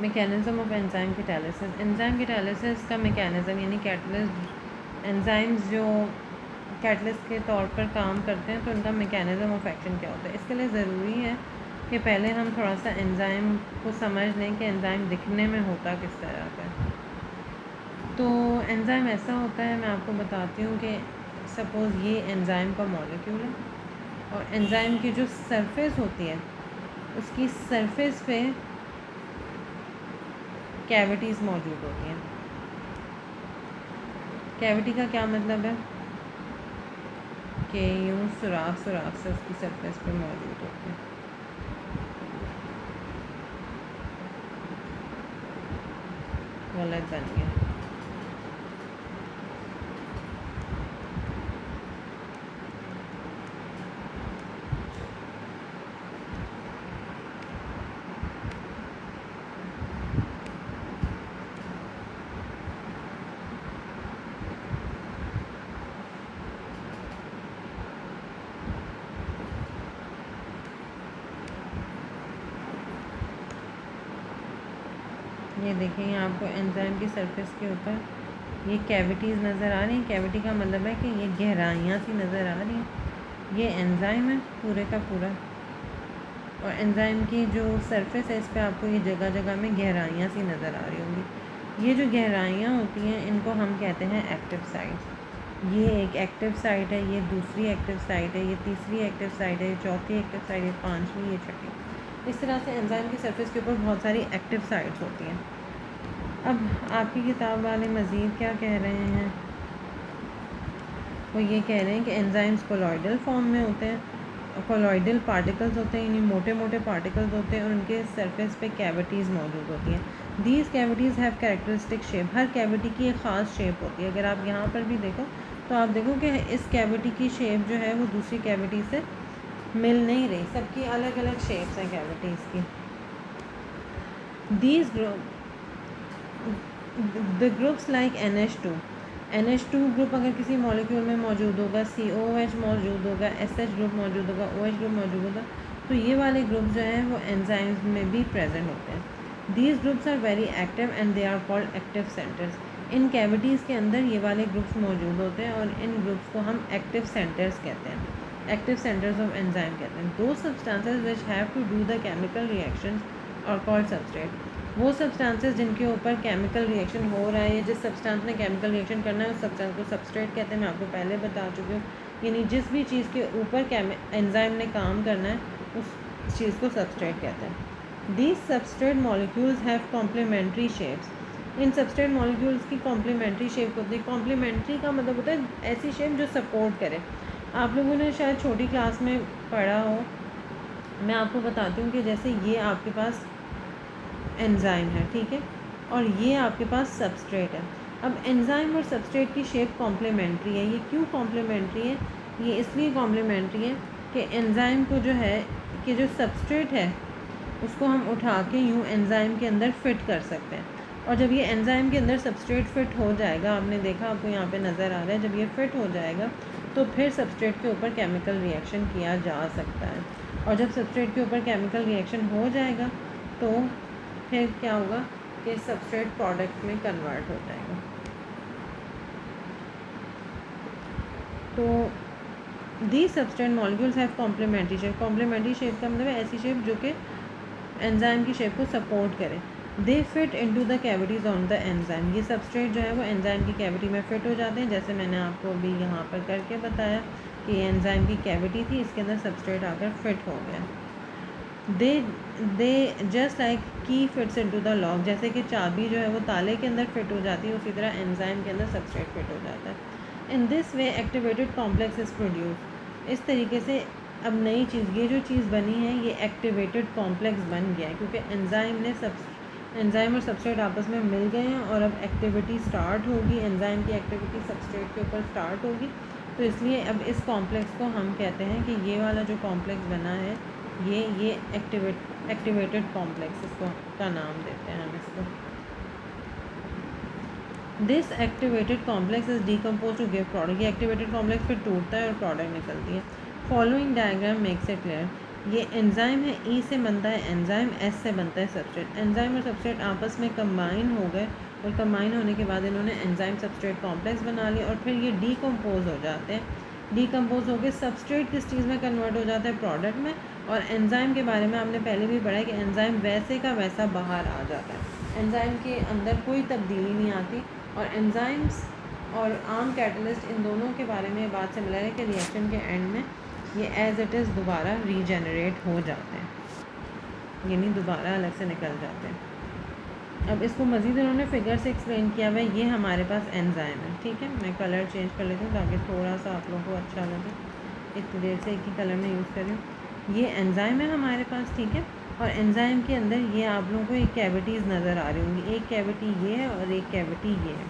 Mechanism of enzyme catalysis. Enzyme catalysis का mechanism यानी catalyst enzymes जो कैटलिस्ट के तौर पर काम करते हैं तो उनका मैकेनिज़्म ऑफ एक्शन क्या होता है। इसके लिए ज़रूरी है कि पहले हम थोड़ा सा एंजाइम को समझ लें कि एंजाइम दिखने में होता किस तरह का है। तो एंजाइम ऐसा होता है, मैं आपको बताती हूँ कि सपोज़ ये एंजाइम का मॉलिक्यूल है और एंजाइम की जो सरफेस होती है उसकी सरफेस पे कैविटीज़ मौजूद होती हैं। कैविटी का क्या मतलब है कि यूँ सुराख सुराख से उसकी सरफेस पे मौजूद होते हैं। गलत बन गया। ये देखिए आपको एंजाइम की सरफेस के ऊपर ये कैविटीज़ नज़र आ रही हैं। कैविटी का मतलब है कि ये गहराइयाँ सी नज़र आ रही हैं। ये एंजाइम है पूरे का पूरा और एंजाइम की जो सरफेस है इस पर आपको ये जगह जगह में गहराइयाँ सी नज़र आ रही होंगी। ये जो गहराइयाँ होती हैं इनको हम कहते हैं एक्टिव साइट। ये एक एक्टिव साइट है, ये दूसरी एक्टिव साइट है, ये तीसरी एक्टिव साइट है, ये चौथी एक्टिव साइट है, पाँचवीं, ये छठी। इस तरह से एंजाइम की सरफेस के ऊपर बहुत सारी एक्टिव साइट्स होती हैं। अब आपकी किताब वाले मज़ीद क्या कह रहे हैं, वो ये कह रहे हैं कि एंजाइम्स कोलॉइडल फॉर्म में होते हैं। कोलॉइडल पार्टिकल्स होते हैं यानी मोटे मोटे पार्टिकल्स होते हैं और उनके सरफेस पे कैविटीज़ मौजूद होती हैं। These cavities have characteristic shape. Her cavity की एक ख़ास शेप होती है। अगर आप यहाँ पर भी देखो तो आप देखो कि इस कैविटी की शेप जो है वो दूसरी कैविटी से मिल नहीं रही, सबकी अलग अलग शेप्स हैं कैविटीज़ की। These group the groups like NH2 group अगर किसी मॉलिक्यूल में मौजूद होगा, COOH मौजूद होगा, SH ग्रुप मौजूद होगा, OH ग्रुप मौजूद होगा, तो ये वाले ग्रुप जो हैं वो एंजाइम्स में भी प्रेजेंट होते हैं। These groups are very active and they are called active centres. इन कैविटीज़ के अंदर ये वाले ग्रुप्स मौजूद होते हैं और इन ग्रुप्स को हम एक्टिव सेंटर्स कहते हैं, एक्टिव सेंटर्स ऑफ एंजाइम कहते हैं। दो substances which have to do the chemical reactions और कॉल्ड सबस्ट्रेट। वो सब्सटेंसेस जिनके ऊपर केमिकल रिएक्शन हो रहा है या जिस सब्सटेंस ने केमिकल रिएक्शन करना है उस सब्सटेंस को सबस्ट्रेट कहते हैं। मैं आपको पहले बता चुकी हूँ, यानी जिस भी चीज़ के ऊपर एंजाइम ने काम करना है उस चीज़ को सबस्ट्रेट कहते हैं। These substrate molecules have complementary shapes. इन सबस्ट्रेट मॉलिक्यूल्स की कॉम्प्लीमेंट्री शेप होती है। कॉम्प्लीमेंट्री का मतलब होता है ऐसी शेप जो सपोर्ट करे। आप लोगों ने शायद छोटी क्लास में पढ़ा हो, मैं आपको बताती हूँ कि जैसे ये आपके पास एंजाइम है, ठीक है, और ये आपके पास सबस्ट्रेट है। अब एंजाइम और सबस्ट्रेट की शेप कॉम्प्लीमेंट्री है। ये क्यों कॉम्प्लीमेंट्री है? ये इसलिए कॉम्प्लीमेंट्री है कि एंजाइम को जो है कि जो सबस्ट्रेट है उसको हम उठा के यूँ एंजाइम के अंदर फिट कर सकते हैं और जब ये एंजाइम के अंदर सबस्ट्रेट फिट हो जाएगा, आपने देखा आपको यहाँ पे नज़र आ रहा है, जब ये फिट हो जाएगा तो फिर सबस्ट्रेट के ऊपर केमिकल रिएक्शन किया जा सकता है और जब सबस्ट्रेट के ऊपर केमिकल रिएक्शन हो जाएगा तो फिर क्या होगा कि सबस्ट्रेट प्रोडक्ट में कन्वर्ट हो जाएगा। तो the substrate molecules have complementary shape. Complementary shape का मतलब है ऐसी शेप जो कि एंजाइम की शेप को सपोर्ट करे। दे fit into the cavities on the enzyme. ये सबस्ट्रेट जो है वो एंजाइम की कैविटी में फिट हो जाते हैं। जैसे मैंने आपको अभी यहाँ पर करके बताया कि एंजाइम की कैविटी थी, इसके अंदर सबस्ट्रेट आकर फिट हो गया। दे जस्ट लाइक की फिट्स इनटू द लॉक। जैसे कि चाबी जो है वो ताले के अंदर फिट हो जाती है, उसी तरह एंजाइम के अंदर सबस्ट्रेट फिट हो जाता है। In this way activated complex is produce. इस तरीके से अब नई चीज़, ये जो चीज़ बनी है ये एक्टिवेटेड कॉम्प्लेक्स बन गया है क्योंकि एंजाइम और सबस्ट्रेट आपस में मिल गए हैं और अब एक्टिविटी स्टार्ट होगी, एंजाइम की एक्टिविटी सबस्ट्रेट के ऊपर स्टार्ट होगी। तो इसलिए अब इस कॉम्प्लेक्स को हम कहते हैं कि ये वाला जो कॉम्प्लेक्स बना है ये एक्टिवेटेड कॉम्प्लेक्स इसको का नाम देते हैं हम इसको। This activated complex is decompose to give product. ये एक्टिवेटेड कॉम्प्लेक्स फिर टूटता है और प्रोडक्ट निकलती है। Following diagram makes it clear. ये एंजाइम है, ई से बनता है एंजाइम, एस से बनता है सबस्ट्रेट। एंजाइम और सबस्ट्रेट आपस में कंबाइन हो गए और कंबाइन होने के बाद इन्होंने एंजाइम सबस्ट्रेट कॉम्प्लेक्स बना लिया और फिर ये डीकम्पोज हो जाते हैं। डीकम्पोज होकर सबस्ट्रेट किस चीज़ में कन्वर्ट हो जाता है, प्रोडक्ट में। और एंजाइम के बारे में आपने पहले भी पढ़ा है कि एंजाइम वैसे का वैसा बाहर आ जाता है, एंजाइम के अंदर कोई तब्दीली नहीं आती। और एंजाइम्स और आम कैटलिस्ट, इन दोनों के बारे में बात सिमिलर है कि रिएक्शन के एंड में ये एज इट इज़ दोबारा रीजनरेट हो जाते हैं, यानी दोबारा अलग से निकल जाते हैं। अब इसको मज़ीद उन्होंने फिगर से एक्सप्लेन किया हुआ है। ये हमारे पास एंजाइम है, ठीक है। मैं कलर चेंज कर लेती हूँ ताकि थोड़ा सा आप लोगों को अच्छा लगे। इतनी देर से एक ही कलर में यूज़ कर रही हूँ। ये एंजाइम है हमारे पास, ठीक है। और एंजाइम के अंदर ये आप लोगों को एक कैविटीज़ नज़र आ रही होंगी। एक कैविटी ये है और एक कैविटी ये है।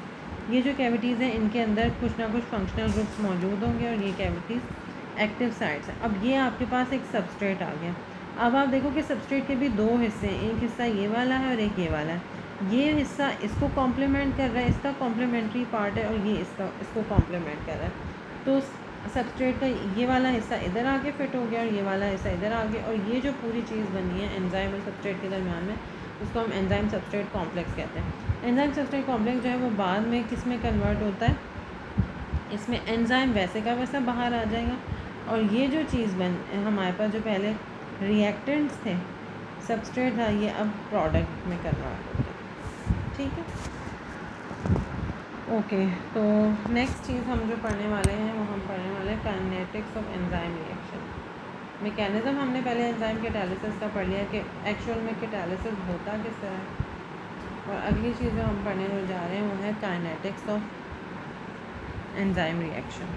ये जो कैविटीज़ हैं इनके अंदर कुछ ना कुछ फंक्शनल ग्रुप्स मौजूद होंगे और ये कैविटीज़ एक्टिव साइट्स हैं। अब ये आपके पास एक सबस्ट्रेट आ गया। अब आप देखो कि सबस्ट्रेट के भी दो हिस्से हैं, एक हिस्सा ये वाला है और एक ये वाला है। ये हिस्सा इसको कॉम्प्लीमेंट कर रहा है, इसका कॉम्प्लीमेंट्री पार्ट है, और ये इसको कॉम्प्लीमेंट कर रहा है। तो सबस्ट्रेट का ये वाला हिस्सा इधर आके फिट हो गया और ये वाला हिस्सा इधर आ गया, और ये जो पूरी चीज़ बनी है एंजाइम और सबस्ट्रेट के दरमियान में, उसको हम एंजाइम सबस्ट्रेट कॉम्प्लेक्स कहते हैं। एंजाइम सबस्ट्रेट कॉम्प्लेक्स जो है वो बाद में किस में कन्वर्ट होता है, इसमें एंजाइम वैसे का वैसा बाहर आ जाएगा, और ये जो चीज़ हमारे पास जो पहले रिएक्टेंट्स थे, सबस्ट्रेट था, ये अब प्रोडक्ट में कन्वर्ट होता है, ठीक है। ओके, तो नेक्स्ट चीज़ हम जो पढ़ने वाले हैं वो हम पढ़ने वाले हैं kinetics of enzyme reaction. Mechanism हमने पहले एंजाइम कैटालिसिस का पढ़ लिया कि एक्चुअल में कैटालिसिस होता किस तरह है। और अगली चीज़ जो हम पढ़ने जा रहे हैं वो है kinetics of enzyme reaction.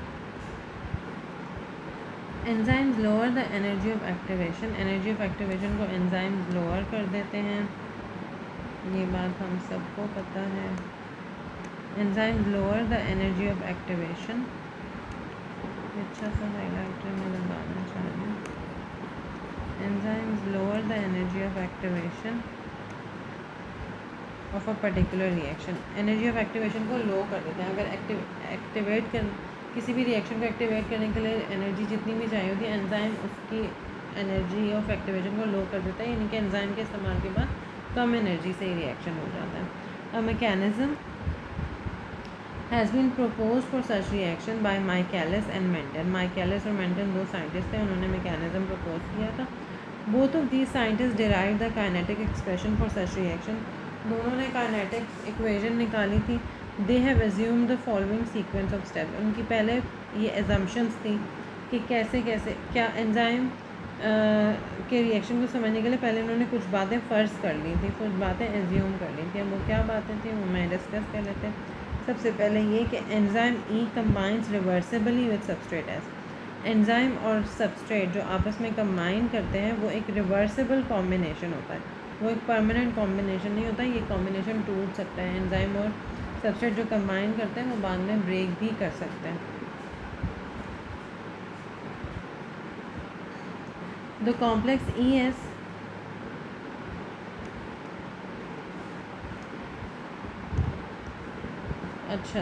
Enzymes lower the energy of activation. Energy of activation को एंजाइम्स लोअर कर देते हैं, ये बात हम सबको पता है। Enzymes lower the energy of activation. अच्छा सा हाईलाइटर में लगाना चाहिए। Enzymes lower the energy of activation of a particular reaction. Energy of activation को लो कर देते हैं। अगर एक्टिवेट कर किसी भी रिएक्शन को एक्टिवेट करने के लिए एनर्जी जितनी भी चाहिए होती है, एंजाइम उसकी एनर्जी ऑफ एक्टिवेशन को लो कर देता है, यानी कि एंजाइम के इस्तेमाल के बाद कम एनर्जी से ही रिएक्शन हो जाता है। A mechanism has been proposed for such reaction by Michaelis and Mendel. Michaelis और Mendel दो साइंटिस्ट थे, उन्होंने मैकेनिज्म प्रपोज किया था। Both of these scientist derive the kinetic expression for such reaction. दोनों ने काइनेटिक इक्वेशन निकाली थी। They have assume the following sequence of step. उनकी पहले ये एजम्पशंस थी कि कैसे कैसे क्या एंजाइम के रिएक्शन को समझने के लिए पहले उन्होंने कुछ बातें फ़र्ज़ कर ली थी, कुछ बातें एज्यूम कर ली थी। वो क्या बातें थी वो मैं डिस्कस कर लेते हैं। सबसे पहले ये कि enzyme E combines reversibly with substrate S. Enzyme और सबस्ट्रेट जो आपस में कंबाइन करते हैं वो एक रिवर्सिबल कॉम्बिनेशन होता है, वो एक परमानेंट कॉम्बिनेशन नहीं होता। ये कॉम्बिनेशन टूट सकता है। एंजाइम और सबस्ट्रेट जो कंबाइन करते हैं वो बाद में ब्रेक भी कर सकते हैं। द कॉम्प्लेक्स ई एस अच्छा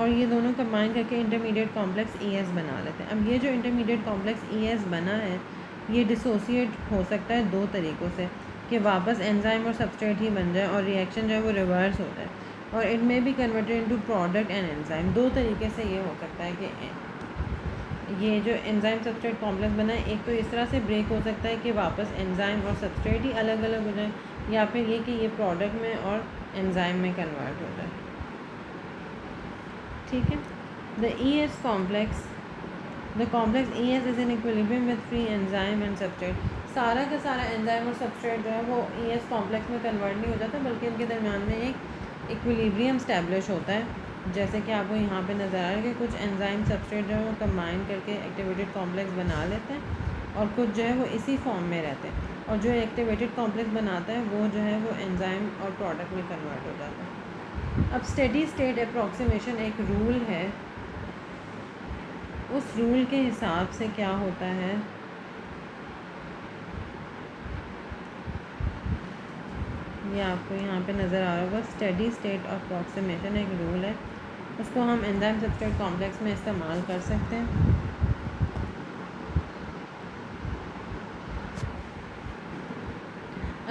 और ये दोनों कंबाइन करके इंटरमीडिएट कॉम्प्लेक्स ई एस बना लेते हैं। अब ये जो इंटरमीडिएट कॉम्प्लेक्स ई एस बना है ये डिसोसिएट हो सकता है दो तरीक़ों से, कि वापस एंजाइम और सबस्ट्रेट ही बन जाए और रिएक्शन जो है वो रिवर्स हो जाए, और इट में be converted into product and enzyme. दो तरीके से ये हो सकता है कि ये जो एंजाइम सबस्ट्रेट कॉम्प्लेक्स बना है, एक तो इस तरह से ब्रेक हो सकता है कि वापस एंजाइम और सबस्ट्रेट ही अलग अलग हो जाए, या फिर ये कि ये प्रोडक्ट में और एंजाइम में कन्वर्ट हो जाए, ठीक है। The E S complex, the complex E S is in equilibrium with free enzyme and substrate. सारा का सारा एंजाइम और सबस्ट्रेट जो है वो ई एस कॉम्प्लेक्स में कन्वर्ट नहीं हो जाता, बल्कि इनके दरमियान में एक इक्विलिब्रियम स्टैब्लिश होता है। जैसे कि आपको यहाँ पे नज़र आ रहा है कि कुछ एंजाइम सबस्ट्रेट जो है वो कंबाइन करके एक्टिवेटेड कॉम्प्लेक्स बना लेते हैं, और कुछ जो है वो इसी फॉर्म में रहते हैं, और जो एक्टिवेटेड कॉम्प्लेक्स बनाता है वो जो है वो एंजाइम और प्रोडक्ट में कन्वर्ट हो जाता है। अब स्टेडी स्टेट अप्रॉक्सीमेशन एक रूल है, उस रूल के हिसाब से क्या होता है, ये आपको यहाँ पे नज़र आ रहा होगा। स्टेडी स्टेट अप्रॉक्सीमेशन एक रूल है, उसको हम एंजाइम सबस्ट्रेट कॉम्प्लेक्स में इस्तेमाल कर सकते हैं।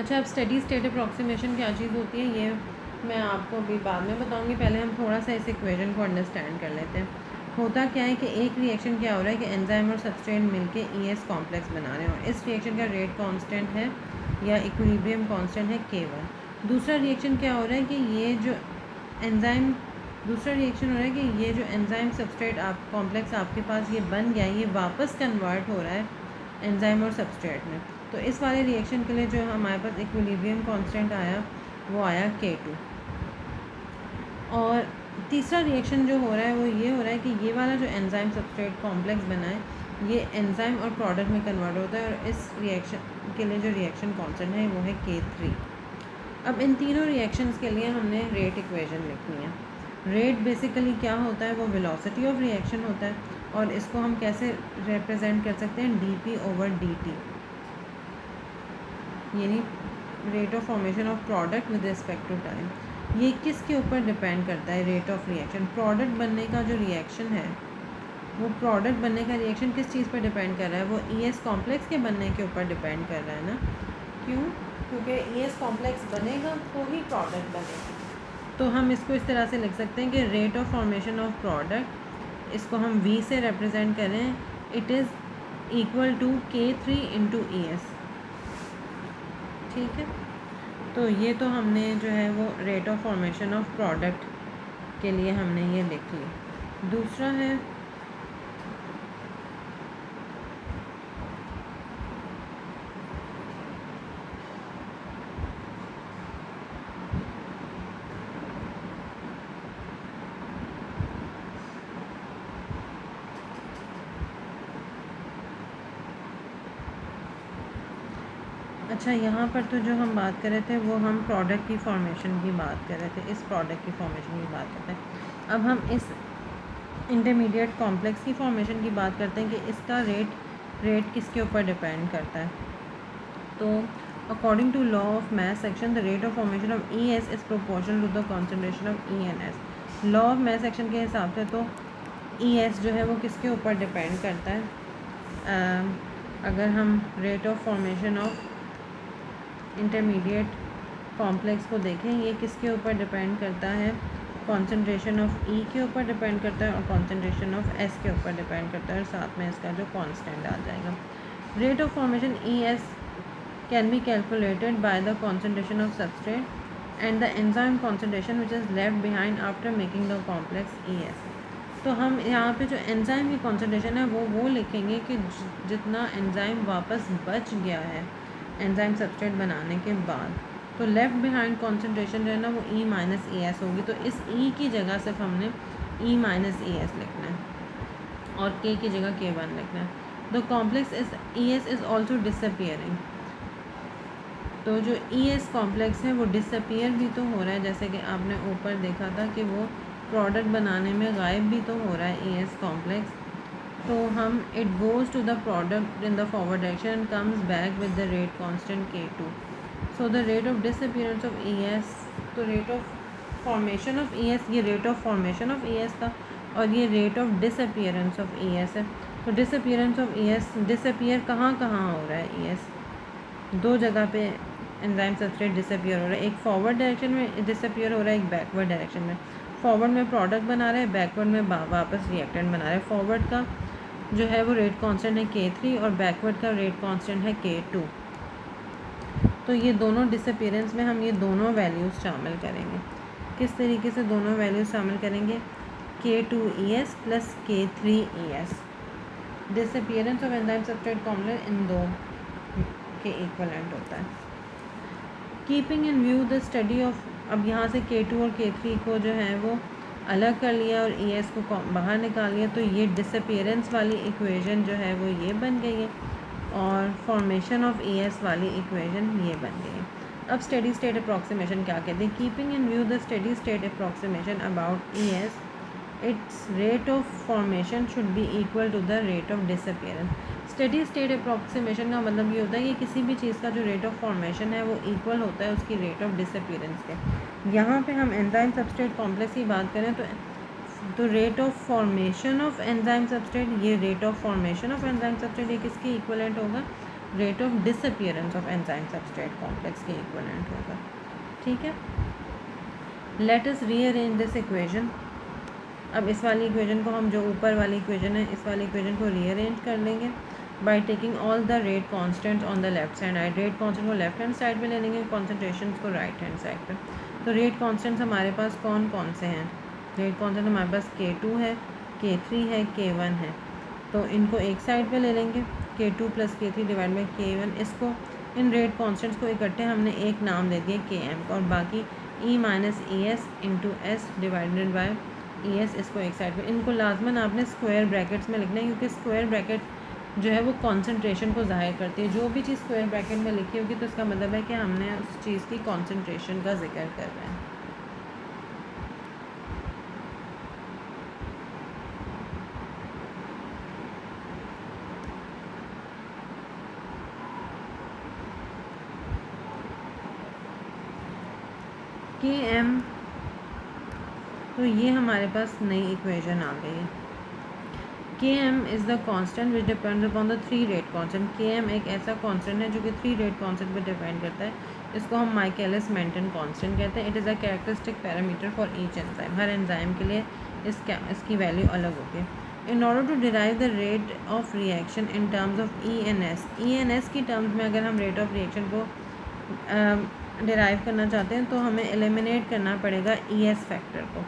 अच्छा, अब स्टेडी स्टेट अप्रॉक्सीमेशन क्या चीज़ होती है ये मैं आपको अभी बाद में बताऊंगी। पहले हम थोड़ा सा इस इक्वेशन को अंडरस्टैंड कर लेते हैं। होता क्या है कि एक रिएक्शन क्या हो रहा है कि एंजाइम और सबस्ट्रेट मिलके ES कॉम्प्लेक्स बना रहे हैं और इस रिएक्शन का रेट कांस्टेंट है या इक्विलिब्रियम कांस्टेंट है K1। दूसरा रिएक्शन क्या हो रहा है कि ये जो एंजाइम दूसरा रिएक्शन हो रहा है कि ये जो एंजाइम सबस्ट्रेट आप कॉम्प्लेक्स आपके पास ये बन गया, ये वापस कन्वर्ट हो रहा है एंजाइम और सबस्ट्रेट में। तो इस वाले रिएक्शन के लिए जो हमारे पास इक्विलिब्रियम कांस्टेंट आया वो आया K2। और तीसरा रिएक्शन जो हो रहा है वो ये हो रहा है कि ये वाला जो एंजाइम सबस्ट्रेट कॉम्प्लेक्स बना है ये एंजाइम और प्रोडक्ट में कन्वर्ट होता है और इस रिएक्शन के लिए जो रिएक्शन कांस्टेंट है वो है K3। अब इन तीनों रिएक्शंस के लिए हमने रेट इक्वेशन लिखनी है। रेट बेसिकली क्या होता है, वो वेलोसिटी ऑफ रिएक्शन होता है और इसको हम कैसे रिप्रेजेंट कर सकते हैं, dP/dt, यानी rate of formation of product with respect to time. ये किसके ऊपर डिपेंड करता है, रेट ऑफ रिएक्शन। प्रोडक्ट बनने का जो रिएक्शन है वो प्रोडक्ट बनने का रिएक्शन किस चीज़ पर डिपेंड कर रहा है, वो ES कॉम्प्लेक्स के बनने के ऊपर डिपेंड कर रहा है ना। क्यों? क्योंकि ES कॉम्प्लेक्स बनेगा तो ही प्रोडक्ट बनेगा। तो हम इसको इस तरह से लिख सकते हैं कि rate of formation of product, इसको हम V से रिप्रेजेंट करें, it is equal to K3 × ES। ठीक है, तो ये तो हमने जो है वो rate of formation of product के लिए हमने ये लिख ली। दूसरा है अच्छा, यहाँ पर तो जो हम बात कर रहे थे वो हम प्रोडक्ट की फॉर्मेशन की बात कर रहे थे, इस प्रोडक्ट की फॉर्मेशन की बात करते हैं। अब हम इस इंटरमीडिएट कॉम्प्लेक्स की फॉर्मेशन की बात करते हैं कि इसका रेट किसके ऊपर डिपेंड करता है। तो according to law of mass action the rate of formation of ES is proportional to the concentration of ENS। Law of mass action के हिसाब से तो ES जो है वो किसके ऊपर डिपेंड करता है, अगर हम rate of formation of intermediate complex को देखें, ये किसके ऊपर डिपेंड करता है, कॉन्सेंट्रेशन ऑफ E के ऊपर डिपेंड करता है और कॉन्सेंट्रेशन ऑफ S के ऊपर डिपेंड करता है और साथ में इसका जो कांस्टेंट आ जाएगा। Rate of formation ES can be calculated by the concentration of substrate and the enzyme concentration which is left behind after making the complex ES। तो हम यहाँ पे जो एंजाइम की कॉन्सेंट्रेशन है वो लिखेंगे कि जितना एंजाइम वापस बच गया है एंजाइम सबस्ट्रेट बनाने के बाद, तो लेफ़्ट बिहाइंड कॉन्सेंट्रेशन जो है ना वो E-ES होगी। तो इस E की जगह सिर्फ हमने E-ES लिखना है और K की जगह K1 लिखना है। The complex is ES is also disappearing. तो जो ES कॉम्प्लेक्स है वो डिसअपियर भी तो हो रहा है, जैसे कि आपने ऊपर देखा था कि वो प्रोडक्ट बनाने में गायब भी तो हो रहा है ES कॉम्प्लेक्स। तो हम it goes to the product in the forward direction comes back with the rate constant K2। So the rate of disappearance of ES, तो rate of formation of ES, ये rate of formation of ES था और ये rate of disappearance of ES है। तो disappearance of ES, disappear कहाँ हो रहा है ES, दो जगह पे एंजाइम सबस्ट्रेट डिसअपियर हो रहा है, एक फॉरवर्ड डायरेक्शन में डिसअपियर हो रहा है, एक बैकवर्ड डायरेक्शन में। फॉरवर्ड में प्रोडक्ट बना रहा है, बैकवर्ड में वापस रिएक्टेंट बना रहा है। फॉरवर्ड का जो है वो रेट कांस्टेंट है K3 और बैकवर्ड का रेट कांस्टेंट है K2। तो ये दोनों डिसअपियरेंस में हम ये दोनों वैल्यूज़ शामिल करेंगे। किस तरीके से दोनों वैल्यूज़ शामिल करेंगे, K2ES plus K3ES। Disappearance of enzyme substrate complex in दो के इक्वलेंट होता है। Keeping in view the study of, अब यहाँ से K2 और K3 को जो है वो अलग कर लिया और ES को बाहर निकाल लिया, तो ये डिसअपियरेंस वाली इक्वेशन जो है वो ये बन गई है और फॉर्मेशन ऑफ ES वाली इक्वेशन ये बन गई है। अब स्टेडी स्टेट अप्रॉक्सीमेशन क्या कहते हैं, keeping in view the steady state approximation about ES, its rate of formation should be equal to the rate of disappearance. Steady state approximation का मतलब ये होता है कि किसी भी चीज़ का जो रेट ऑफ फॉर्मेशन है वो इक्वल होता है उसकी रेट ऑफ डिसअपियरेंस के। यहाँ पे हम एंजाइम सबस्ट्रेट कॉम्प्लेक्स की बात करें तो rate of formation of enzyme substrate, ये rate of formation of enzyme substrate ये किसके इक्वलेंट होगा, rate of disappearance of enzyme substrate complex के इक्विवेलेंट होगा। ठीक है, let us rearrange this equation. अब इस वाली इक्वेशन को हम, जो ऊपर वाली इक्वेशन है, इस वाली इक्वेशन को रीअरेंज कर लेंगे by taking all the rate constants on the left side. Rate constant को लेफ्ट हैंड साइड पे ले लेंगे, कॉन्सेंट्रेशन को राइट हैंड साइड पे। तो रेट कॉन्स्टेंट्स हमारे पास कौन कौन से हैं? रेट कॉन्स्टेंट हमारे पास K2 है, K3 है, K1 है। तो इनको एक साइड पे ले लेंगे, K2 + K3 divide by K1। इसको, इन रेट कॉन्स्टेंट्स को इकट्ठे हमने एक नाम दे दिया Km का, और बाकी E - ES × S divided by ES, इसको एक साइड पे। इनको लाजमन आपने स्क्वायर ब्रैकेट्स में लिखना है, क्योंकि स्क्वायर ब्रैकेट जो है वो कॉन्सेंट्रेशन को ज़ाहिर करती है। जो भी चीज़ स्क्वायर ब्रैकेट में लिखी होगी तो इसका मतलब है कि हमने उस चीज़ की कॉन्सेंट्रेशन का जिक्र कर रहे हैं। Km, तो ये हमारे पास नई इक्वेशन आ गई है। Km is the constant which depends upon the 3 rate constant. Km एक ऐसा कांस्टेंट है जो कि 3 रेट कांस्टेंट पे डिपेंड करता है। इसको हम माइकलिस मेंटन कांस्टेंट कहते हैं। It is a characteristic parameter for each enzyme. हर एंजाइम के लिए इसकी वैल्यू अलग होती है। In order to derive the rate of reaction in terms of ENS, ENS की टर्म्स में अगर हम रेट ऑफ रिएक्शन को डिराइव करना चाहते हैं तो हमें एलिमिनेट करना पड़ेगा ES फैक्टर को।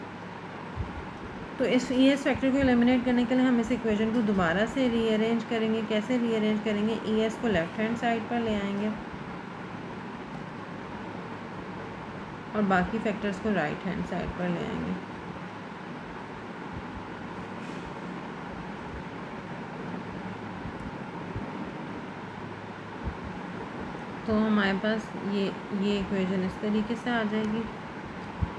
तो इस ES फैक्टर को एलिमिनेट करने के लिए हम इस इक्वेशन को दोबारा से रीअरेंज करेंगे। कैसे रीअरेंज करेंगे? ES को लेफ्ट हैंड साइड पर ले आएंगे और बाकी फैक्टर्स को राइट हैंड साइड पर ले आएंगे। तो हमारे पास ये इक्वेशन इस तरीके से आ जाएगी।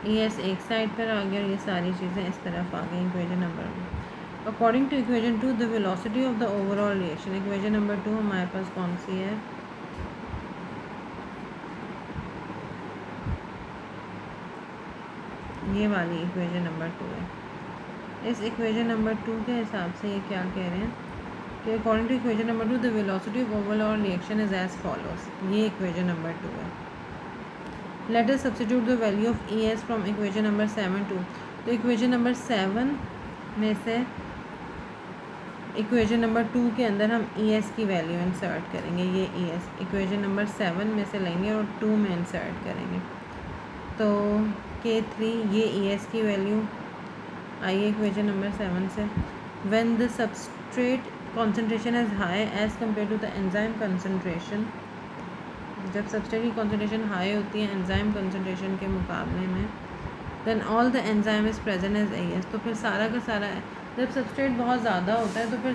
ES एक साइड पर आ गया और ये सारी चीज़ें इस तरफ आ गई equation number 1। According to equation 2 the velocity of the overall reaction. Equation number 2 हमारे पास कौन सी है? ये वाली इक्वेशन नंबर 2 है। इस इक्वेशन नंबर 2 के हिसाब से ये क्या कह रहे हैं कि according to equation number 2 the velocity of overall reaction is as follows. ये इक्वेशन नंबर 2 है। Let us substitute the value of ES from equation number 7 to. तो इक्वेशन नंबर 7 में से इक्वेशन नंबर 2 के अंदर हम ES की वैल्यू इंसर्ट करेंगे। ये ES इक्वेशन नंबर 7 में से लेंगे और 2 में इंसर्ट करेंगे। तो K3, ये ES की वैल्यू आई है इक्वेशन नंबर 7 से। When the substrate concentration is high as compare to the enzyme concentration, जब सबस्ट्रेट की कॉन्सेंट्रेशन हाई होती है एंजाइम कंसनट्रेशन के मुकाबले में, then all the enzyme is present as ES। तो फिर सारा का सारा, जब सबस्ट्रेट बहुत ज़्यादा होता है तो फिर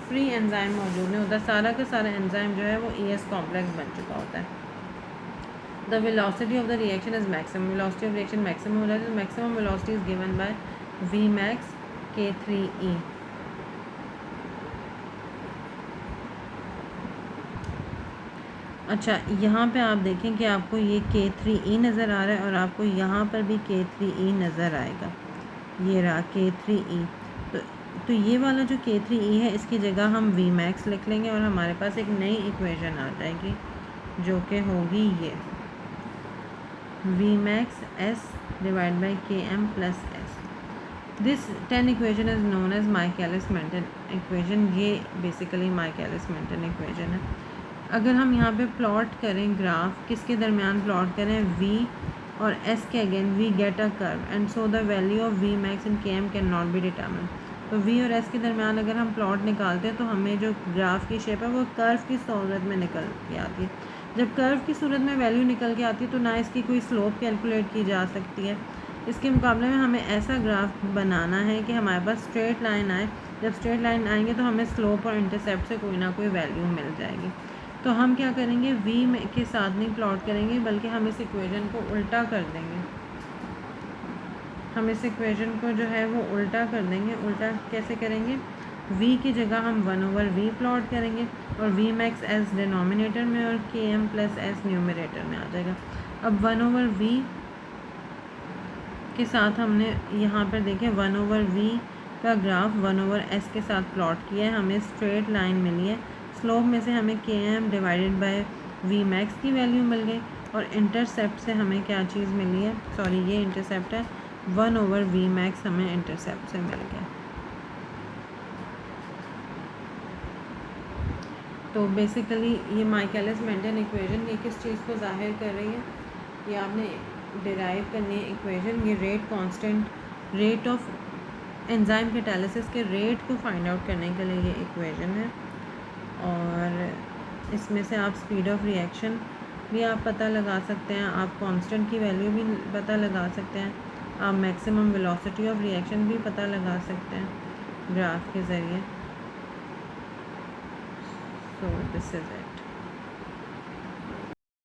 फ्री एंजाइम मौजूद नहीं होता, सारा का सारा एंजाइम जो है वो ES कॉम्प्लेक्स बन चुका होता है। The velocity of the reaction is maximum. Velocity of reaction maximum हो रहा है तो maximum velocity is given by Vmax K3E। अच्छा, यहाँ पे आप देखें कि आपको ये K3E नज़र आ रहा है और आपको यहाँ पर भी K3E नज़र आएगा। ये रहा K3E। तो ये वाला जो K3E है इसकी जगह हम Vmax लिख लेंगे और हमारे पास एक नई इक्वेशन आ जाएगी जो कि होगी ये Vmax S divide by Km + S। This 10 equation is known as Michaelis Menten equation. ये बेसिकली माइकलिस मेंटन इक्वेशन है। अगर हम यहाँ पे प्लॉट करें ग्राफ, किसके दरमियान प्लॉट करें? V और S के against, we get a curve and so the value of Vmax and Km can not be determine. तो V और S के दरमियान अगर हम प्लॉट निकालते हैं तो हमें जो ग्राफ की शेप है वो कर्व की सूरत में निकल के आती है। जब कर्व की सूरत में वैल्यू निकल के आती है तो ना इसकी कोई स्लोप कैलकुलेट की जा सकती है। इसके मुकाबले में हमें ऐसा ग्राफ बनाना है कि हमारे पास स्ट्रेट लाइन आए। जब स्ट्रेट लाइन आएंगे तो हमें स्लोप और इंटरसेप्ट से कोई ना कोई वैल्यू मिल जाएगी। तो हम क्या करेंगे? V में के साथ नहीं प्लॉट करेंगे बल्कि हम इस इक्वेशन को उल्टा कर देंगे। हम इस इक्वेशन को जो है वो उल्टा कर देंगे। उल्टा कैसे करेंगे? V की जगह हम 1/V प्लॉट करेंगे और Vmax S डिनोमिनेटर में और Km + S न्यूमरेटर में आ जाएगा। अब 1/V के साथ हमने यहाँ पर देखें 1/V का ग्राफ 1/S के साथ प्लॉट किया है। हमें स्ट्रेट लाइन मिली है। स्लोप में से हमें K M divided by V max की वैल्यू मिल गई और इंटरसेप्ट से हमें क्या चीज़ मिली है, सॉरी ये इंटरसेप्ट है, 1/v मैक्स हमें इंटरसेप्ट से मिल गया। तो बेसिकली ये माइकलिस मेंटन इक्वेशन ये किस चीज़ को ज़ाहिर कर रही है, ये आपने डिराइव करनी है इक्वेशन, ये rate constant, rate of enzyme catalysis के रेट को फाइंड आउट करने के लिए ये इक्वेशन है। और इसमें से आप स्पीड ऑफ रिएक्शन भी आप पता लगा सकते हैं, आप कांस्टेंट की वैल्यू भी पता लगा सकते हैं, आप मैक्सिमम वेलोसिटी ऑफ रिएक्शन भी पता लगा सकते हैं ग्राफ के ज़रिए। So this is it.